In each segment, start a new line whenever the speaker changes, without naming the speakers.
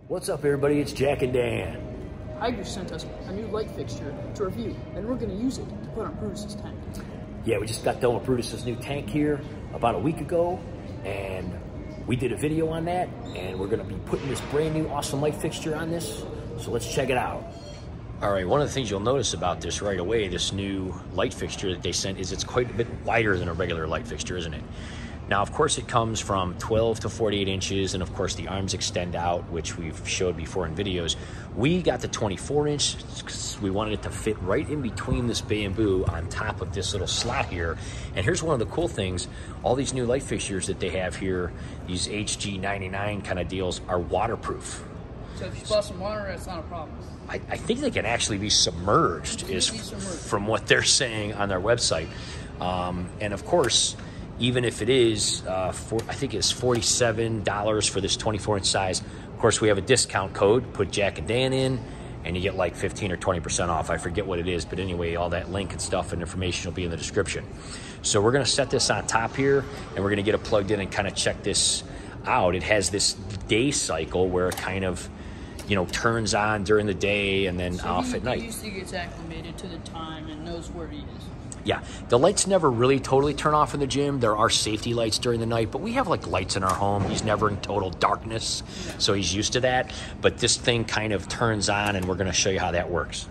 What's up, everybody? It's Jack and Dan.
Hygger sent us a new light fixture to review, and we're going to use it to put on Brutus's tank.
Yeah, we just got done with Brutus's new tank here about a week ago, and we did a video on that, and we're going to be putting this brand new awesome light fixture on this, so let's check it out. All right, one of the things you'll notice about this right away, this new light fixture that they sent, is it's quite a bit wider than a regular light fixture, isn't it? Now, of course, it comes from 12 to 48 inches, and of course, the arms extend out, which we've showed before in videos. We got the 24-inch because we wanted it to fit right in between this bamboo on top of this little slot here. And here's one of the cool things. All these new light fixtures that they have here, these HG99 kind of deals, are waterproof.
So if you splash some water, that's not a problem.
I think they can actually be submerged, from what they're saying on their website. And of course, even if it is, I think it's $47 for this 24-inch size. Of course, we have a discount code. Put Jack and Dan in, and you get like 15 or 20% off. I forget what it is, but anyway, all that link and stuff and information will be in the description. So we're going to set this on top here, and we're going to get it plugged in and kind of check this out. It has this day cycle where it kind of, you know, turns on during the day and then off at night.
He usually gets acclimated to the time and knows where he is.
Yeah, the lights never really totally turn off in the gym. There are safety lights during the night, but we have like lights in our home. He's never in total darkness, so he's used to that. But this thing kind of turns on, and we're going to show you how that works.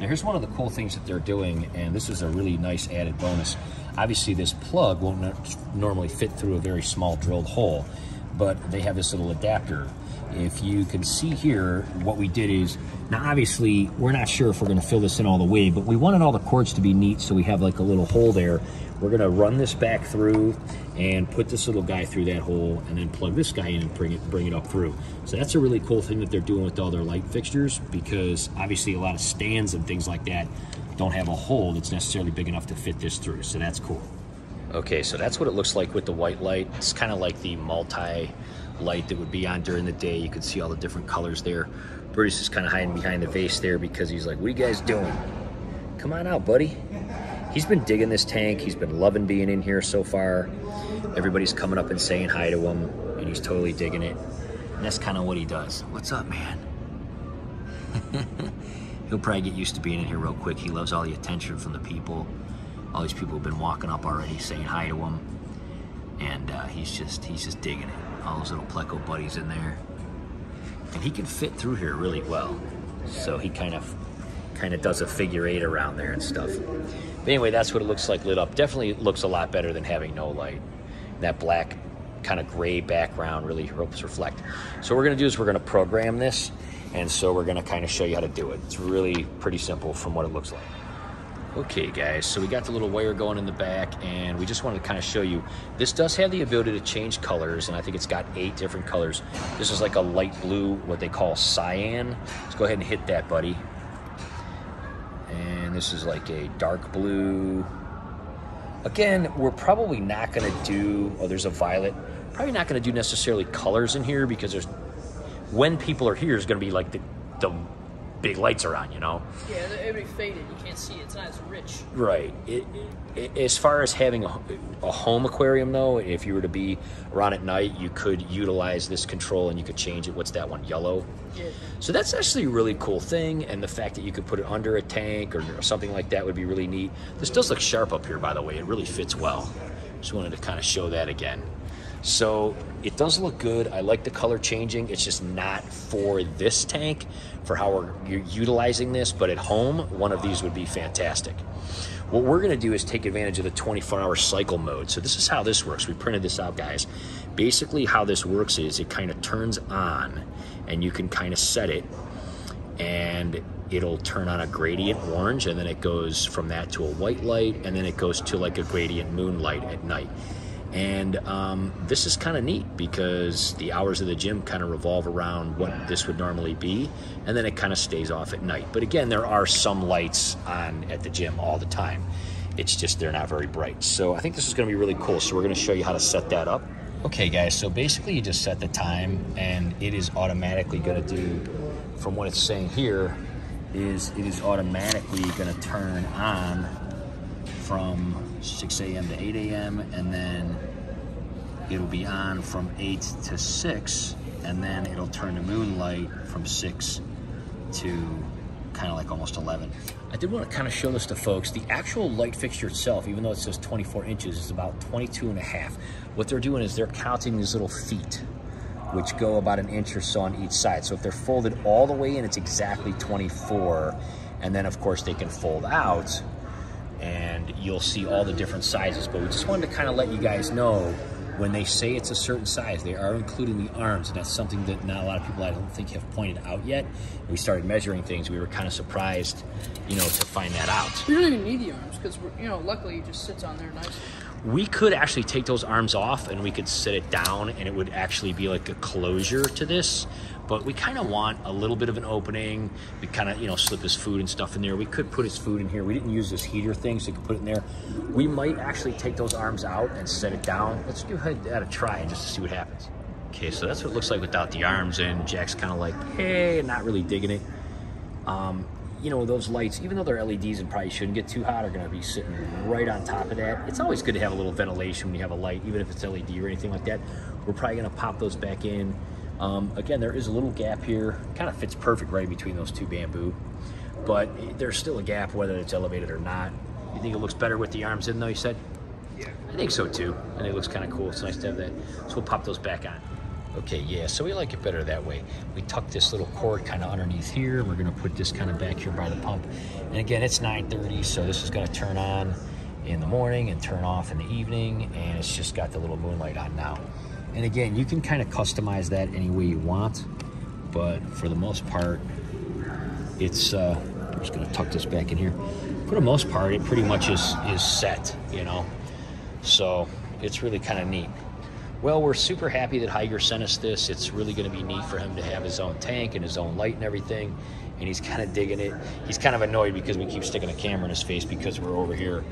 Now, here's one of the cool things that they're doing, and this is a really nice added bonus. Obviously, this plug won't normally fit through a very small drilled hole, but they have this little adapter. If you can see here, what we did is, now obviously we're not sure if we're going to fill this in all the way, but we wanted all the cords to be neat, so we have like a little hole there. We're going to run this back through and put this little guy through that hole, and then plug this guy in and bring it up through. So that's a really cool thing that they're doing with all their light fixtures, because obviously a lot of stands and things like that don't have a hole that's necessarily big enough to fit this through, so that's cool. Okay, so that's what it looks like with the white light. It's kind of like the multi-light that would be on during the day. You can see all the different colors there. Brutus is kind of hiding behind the vase there because he's like, what are you guys doing? Come on out, buddy. He's been digging this tank. He's been loving being in here so far. Everybody's coming up and saying hi to him, and he's totally digging it. And that's kind of what he does. What's up, man? He'll probably get used to being in here real quick. He loves all the attention from the people. All these people have been walking up already saying hi to him. And he's just digging it. All those little pleco buddies in there. And he can fit through here really well. So he kind of does a figure 8 around there and stuff. But anyway, that's what it looks like lit up. Definitely looks a lot better than having no light. That black kind of gray background really helps reflect. So what we're gonna do is we're gonna program this, and so we're gonna kind of show you how to do it. It's really pretty simple from what it looks like. Okay guys, so we got the little wire going in the back, and we just wanted to kind of show you, this does have the ability to change colors, and I think it's got 8 different colors. This is like a light blue, what they call cyan. Let's go ahead and hit that, buddy. And this is like a dark blue. Again, we're probably not gonna do, oh, there's a violet. Probably not gonna do necessarily colors in here, because there's, when people are here, is gonna be like the big lights are on, you know?
Yeah, it'll be faded. You can't see it. It's not as rich.
Right. As far as having a home aquarium, though, if you were to be around at night, you could utilize this control and you could change it. What's that one? Yellow?
Yeah.
So that's actually a really cool thing, and the fact that you could put it under a tank or something like that would be really neat. This does look sharp up here, by the way. It really fits well. Just wanted to kind of show that again. So it does look good. I like the color changing. It's just not for this tank, for how we're utilizing this, but at home, one of these would be fantastic. What we're gonna do is take advantage of the 24-hour cycle mode. So this is how this works. We printed this out, guys. Basically how this works is it kind of turns on, and you can kind of set it, and it'll turn on a gradient orange, and then it goes from that to a white light, and then it goes to like a gradient moonlight at night. And this is kind of neat because the hours of the gym kind of revolve around what this would normally be, and then it kind of stays off at night. But again, there are some lights on at the gym all the time. It's just they're not very bright. So I think this is going to be really cool. So we're going to show you how to set that up. Okay, guys, so basically you just set the time, and it is automatically going to do, from what it's saying here, is it is automatically going to turn on from 6 a.m. to 8 a.m. and then it'll be on from 8 to 6, and then it'll turn to moonlight from 6 to kind of like almost 11. I did want to kind of show this to folks. The actual light fixture itself, even though it says 24 inches, is about 22.5. What they're doing is they're counting these little feet, which go about 1 inch or so on each side. So if they're folded all the way in, it's exactly 24. And then of course they can fold out and you'll see all the different sizes. But we just wanted to kind of let you guys know, when they say it's a certain size, they are including the arms, and that's something that not a lot of people, I don't think, have pointed out yet. We started measuring things. We were kind of surprised, you know, to find that out.
We don't even need the arms because, you know, luckily it just sits on there nicely.
We could actually take those arms off and we could sit it down and it would actually be like a closure to this. But we kind of want a little bit of an opening. We kind of, you know, slip his food and stuff in there. We could put his food in here. We didn't use this heater thing, so you could put it in there. We might actually take those arms out and set it down. Let's give that a try just to see what happens. Okay, so that's what it looks like without the arms in. Jack's kind of like, hey, not really digging it. You know, those lights, even though they're LEDs and probably shouldn't get too hot, are going to be sitting right on top of that. It's always good to have a little ventilation when you have a light, even if it's LED or anything like that. We're probably going to pop those back in. Again, there is a little gap here. Kind of fits perfect right between those two bamboo, but there's still a gap whether it's elevated or not. You think it looks better with the arms in though, you said?
Yeah.
I think so too. I think it looks kind of cool. It's nice to have that. So we'll pop those back on. Okay, yeah, so we like it better that way. We tuck this little cord kind of underneath here. We're gonna put this kind of back here by the pump. And again, it's 9:30, so this is gonna turn on in the morning and turn off in the evening, and it's just got the little moonlight on now. And again, you can kind of customize that any way you want, but for the most part, it's, I'm just gonna tuck this back in here. For the most part, it pretty much is set, you know? So it's really kind of neat. Well, we're super happy that Hygger sent us this. It's really going to be neat for him to have his own tank and his own light and everything. And he's kind of digging it. He's kind of annoyed because we keep sticking a camera in his face because we're over here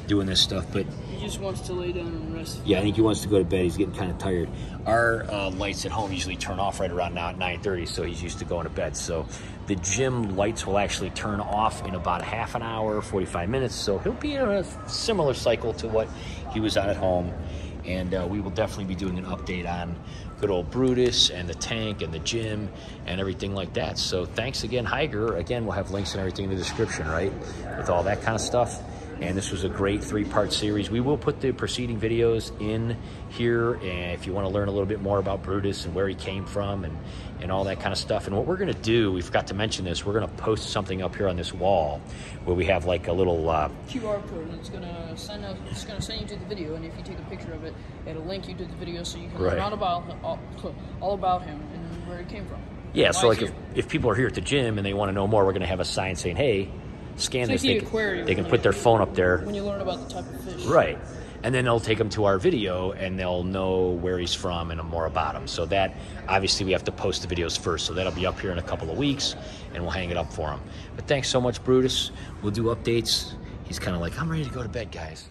doing this stuff. But
he just wants to lay down and rest.
Yeah, I think he wants to go to bed. He's getting kind of tired. Our lights at home usually turn off right around now at 9:30, so he's used to going to bed. So the gym lights will actually turn off in about half an hour, 45 minutes. So he'll be in a similar cycle to what he was on at home. And we will definitely be doing an update on good old Brutus and the tank and the gym and everything like that. So thanks again, Hygger. Again, we'll have links and everything in the description, right? With all that kind of stuff. And this was a great 3-part series. We will put the preceding videos in here, and if you want to learn a little bit more about Brutus and where he came from and all that kind of stuff. And what we're going to do, we forgot to mention this, we're going to post something up here on this wall where we have like a little
QR code, and it's going to send you to the video, and if you take a picture of it, it'll link you to the video so you can learn all about him and where he came from.
Yeah, so like if people are here at the gym and they want to know more, we're going to have a sign saying, hey, scan this. They can put their phone up there.
When you learn about the type of fish.
Right. And then they'll take them to our video and they'll know where he's from and more about him. So that, obviously we have to post the videos first. So that'll be up here in a couple of weeks and we'll hang it up for him. But thanks so much, Brutus. We'll do updates. He's kind of like, I'm ready to go to bed, guys.